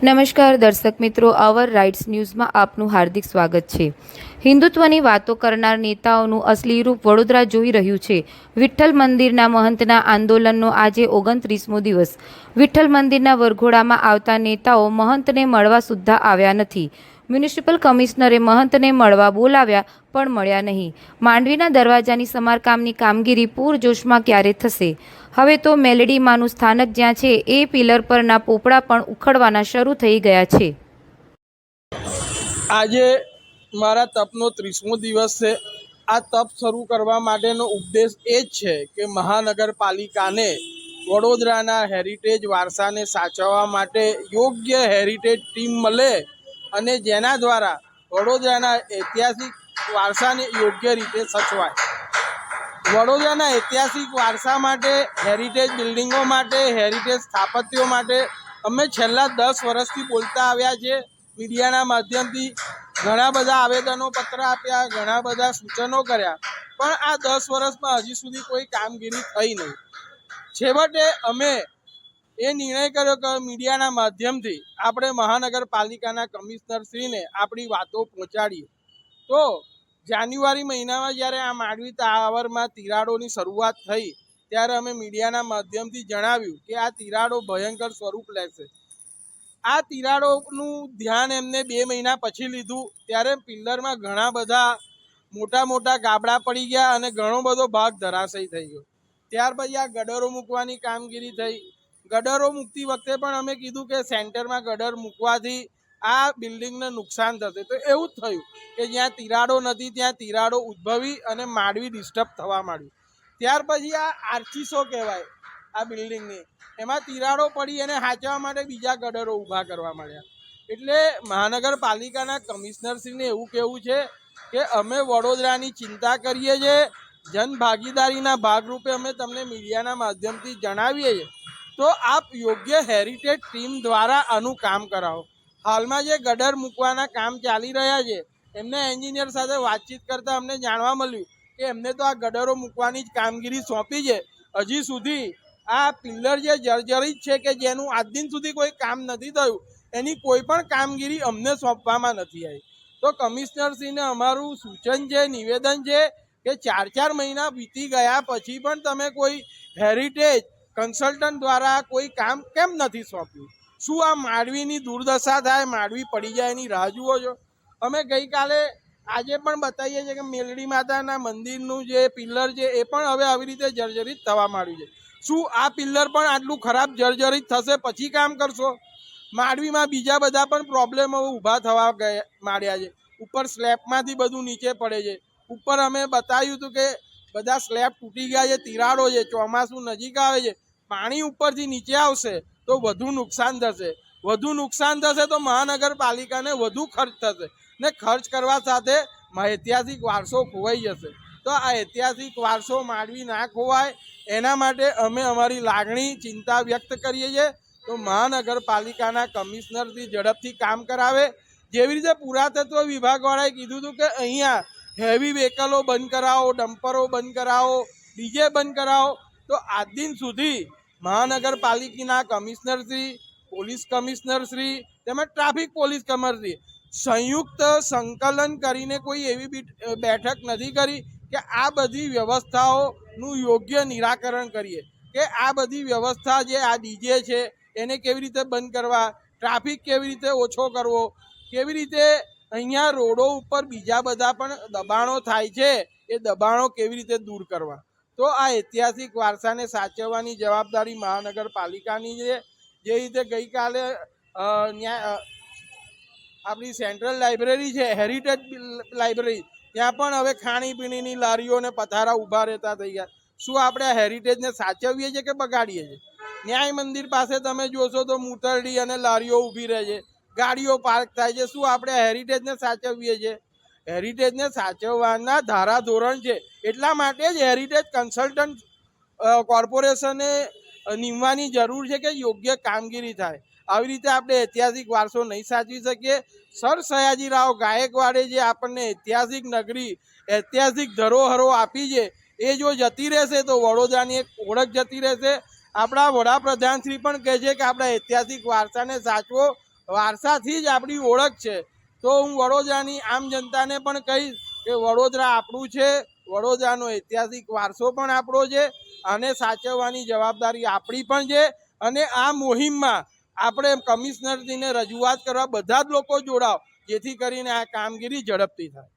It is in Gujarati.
નમસ્કાર દર્શક મિત્રો, અવર રાઇટ્સ ન્યૂઝમાં આપનું હાર્દિક સ્વાગત છે। હિન્દુત્વની વાતો કરનાર નેતાઓનું અસલી રૂપ વડોદરા જોઈ રહ્યું છે। વિઠ્ઠલ મંદિરના મહંતના આંદોલનનો આજે 29મો દિવસ। વિઠ્ઠલ મંદિરના વરઘોડામાં આવતા નેતાઓ મહંતને મળવા સુદ્ધા આવ્યા નથી। મ્યુનિસિપલ કમિશનરે મહંતને મળવા બોલાવ્યા પણ મળ્યા નહીં। માંડવીના દરવાજાની સમારકામની કામગીરી પૂરજોશમાં ક્યારે થશે? હવે તો મેલડીમાંનું સ્થાનક જ્યાં છે એ પિલર પરના પોપડા પણ ઉખડવાના શરૂ થઈ ગયા છે। આજે મારા તપનો 30મો દિવસ છે। આ તપ શરૂ કરવા માટેનો ઉદ્દેશ એ જ છે કે મહાનગરપાલિકાને વડોદરાના હેરિટેજ વારસાને સાચવવા માટે યોગ્ય હેરિટેજ ટીમ મળે અને જેના દ્વારા વડોદરાના ઐતિહાસિક વારસાને યોગ્ય રીતે સચવાય। વડોદરાના ઐતિહાસિક વારસા માટે, હેરિટેજ બિલ્ડિંગો માટે, હેરિટેજ સ્થાપત્યો માટે અમે છેલ્લા 10 વર્ષથી બોલતા આવ્યા છે। મીડિયાના માધ્યમથી ઘણા બધા આવેદનો પત્ર આપ્યા, ઘણા બધા સૂચનો કર્યા, પણ આ 10 વર્ષમાં હજી સુધી કોઈ કામગીરી થઈ નહીં। છેવટે અમે એ નિર્ણય કર્યો કે મીડિયાના માધ્યમથી આપણે મહાનગરપાલિકાના કમિશનરશ્રીને આપણી વાતો પહોંચાડીએ। તો જાન્યુઆરી મહિનામાં જ્યારે આ માંડવી ટાવરમાં તિરાડોની શરૂઆત થઈ ત્યારે અમે મીડિયાના માધ્યમથી જણાવ્યું કે આ તિરાડો ભયંકર સ્વરૂપ લેશે। આ તિરાડોનું ધ્યાન એમને 2 મહિના પછી લીધું ત્યારે પિલ્લરમાં ઘણા બધા મોટા મોટા ગાબડા પડી ગયા અને ઘણો બધો ભાગ ધરાશયી થઈ ગયો। ત્યાર પછી આ ગડરો મૂકવાની કામગીરી થઈ। ગડરો મૂકતી વખતે પણ અમે કીધું કે સેન્ટરમાં ગડર મૂકવાથી આ બિલ્ડિંગને નુકસાન થશે। તો એવું જ થયું કે જ્યાં તિરાડો નથી ત્યાં તિરાડો ઉદ્ભવી અને માંડવી ડિસ્ટર્બ થવા માંડ્યું। ત્યાર પછી આ આર્ચીસો કહેવાય આ બિલ્ડિંગની, એમાં તિરાડો પડી એને હાંચવા માટે બીજા ગડરો ઊભા કરવા માંડ્યા। એટલે મહાનગરપાલિકાના કમિશનરશ્રીને એવું કહેવું છે કે અમે વડોદરાની ચિંતા કરીએ છીએ, જનભાગીદારીના ભાગરૂપે અમે તમને મીડિયાના માધ્યમથી જણાવીએ છીએ, તો આપ યોગ્ય હેરિટેજ ટીમ દ્વારા આનું કામ કરાવો। હાલમાં જે ગડર મૂકવાના કામ ચાલી રહ્યા છે એમને એન્જિનિયર સાથે વાતચીત કરતાં અમને જાણવા મળ્યું કે એમને તો આ ગડરો મૂકવાની જ કામગીરી સોંપી છે, હજી સુધી આ પિલ્લર જે જર્જરિત છે કે જેનું આજ દિન સુધી કોઈ કામ નથી થયું એની કોઈ પણ કામગીરી અમને સોંપવામાં નથી આવી। તો કમિશનરશ્રીને અમારું સૂચન છે, નિવેદન છે કે 4 મહિના વીતી ગયા પછી પણ તમે કોઈ હેરિટેજ કન્સલ્ટન્ટ દ્વારા કોઈ કામ કેમ નથી સોંપ્યું? શું આ માંડવીની દુર્દશા થાય, માંડવી પડી જાય એની રાહ જુઓ છો? અમે ગઈકાલે આજે પણ બતાવીએ છીએ કે મેલડી માતાના મંદિરનું જે પિલ્લર છે એ પણ હવે આવી રીતે જર્જરિત થવા માંડ્યું છે। શું આ પિલ્લર પણ આટલું ખરાબ જર્જરિત થશે પછી કામ કરશો? માંડવીમાં બીજા બધા પણ પ્રોબ્લેમો ઊભા થવા માંડ્યા છે। ઉપર સ્લેબમાંથી બધું નીચે પડે છે। ઉપર અમે બતાવ્યું હતું કે બધા સ્લેબ તૂટી ગયા છે, તિરાડો છે, ચોમાસું નજીક આવે છે, પાણી ઉપરથી નીચે આવશે તો વધુ નુકસાન થશે। વધુ નુકસાન થશે તો મહાનગરપાલિકાને વધુ ખર્ચ થશે ને ખર્ચ કરવા સાથે ઐતિહાસિક વારસો ખોવાઈ જશે। તો આ ઐતિહાસિક વારસો માંડવી ના ખોવાય એના માટે અમે અમારી લાગણી, ચિંતા વ્યક્ત કરીએ છીએ। તો મહાનગરપાલિકાના કમિશનરથી ઝડપથી કામ કરાવે। જેવી રીતે પુરાતત્વ વિભાગવાળાએ કીધું હતું કે અહીંયા હેવી વ્હીકલો બંધ કરાવો, ડમ્પરો બંધ કરાવો, ડીજે બંધ કરાવો, તો આજ દિન સુધી મહાનગરપાલિકાના કમિશનરશ્રી, પોલીસ કમિશનરશ્રી તેમજ ટ્રાફિક પોલીસ કમિશનરશ્રી સંયુક્ત સંકલન કરીને કોઈ એવી બેઠક નથી કરી કે આ બધી વ્યવસ્થાઓનું યોગ્ય નિરાકરણ કરીએ કે આ બધી વ્યવસ્થા જે આ ડીજે છે એને કેવી રીતે બંધ કરવા, ટ્રાફિક કેવી રીતે ઓછો કરવો, કેવી રીતે અહીંયા રોડો ઉપર બીજા બધા પણ દબાણો થાય છે એ દબાણો કેવી રીતે દૂર કરવા। તો આ ઐતિહાસિક વારસાને સાચવવાની જવાબદારી મહાનગરપાલિકાની છે। જે રીતે ગઈકાલે આપણી સેન્ટ્રલ લાઇબ્રેરી છે, હેરિટેજ લાઇબ્રેરી, ત્યાં પણ હવે ખાણીપીણીની લારીઓ અને પથારા ઊભા રહેતા થઈ ગયા। શું આપણે આ હેરિટેજને સાચવીએ છીએ કે બગાડીએ છીએ? ન્યાય મંદિર પાસે તમે જોશો તો મૂતરડી અને લારીઓ ઊભી રહે છે, ગાડીઓ પાર્ક થાય છે। શું આપણે હેરિટેજને સાચવીએ છીએ? હેરિટેજને સાચવવાના ધારાધોરણ છે, એટલા માટે જ હેરિટેજ કન્સલ્ટન્ટ કોર્પોરેશને નીમવાની જરૂર છે કે યોગ્ય કામગીરી થાય। આવી રીતે આપણે ઐતિહાસિક વારસો નહીં સાચવી શકીએ। સર સયાજીરાવ ગાયકવાડે જે આપણને ઐતિહાસિક નગરી, ઐતિહાસિક ધરોહરો આપી છે એ જો જતી રહેશે તો વડોદરાની એક ઓળખ જતી રહેશે। આપણા વડાપ્રધાનશ્રી પણ કહે છે કે આપણા ઐતિહાસિક વારસાને સાચવો, વારસાથી જ આપણી ઓળખ છે. તો હું વડોદરાની આમ જનતાને પણ કહીશ કે વડોદરા આપણું છે, વડોદરાનો ઐતિહાસિક વારસો પણ આપણો છે અને સાચવવાની જવાબદારી આપણી પણ છે. અને આ મુહિમમાં આપણે કમિશનરજીને રજૂઆત કરવા બધા જ લોકો જોડાવ, જેથી કરીને આ કામગીરી ઝડપથી થાય.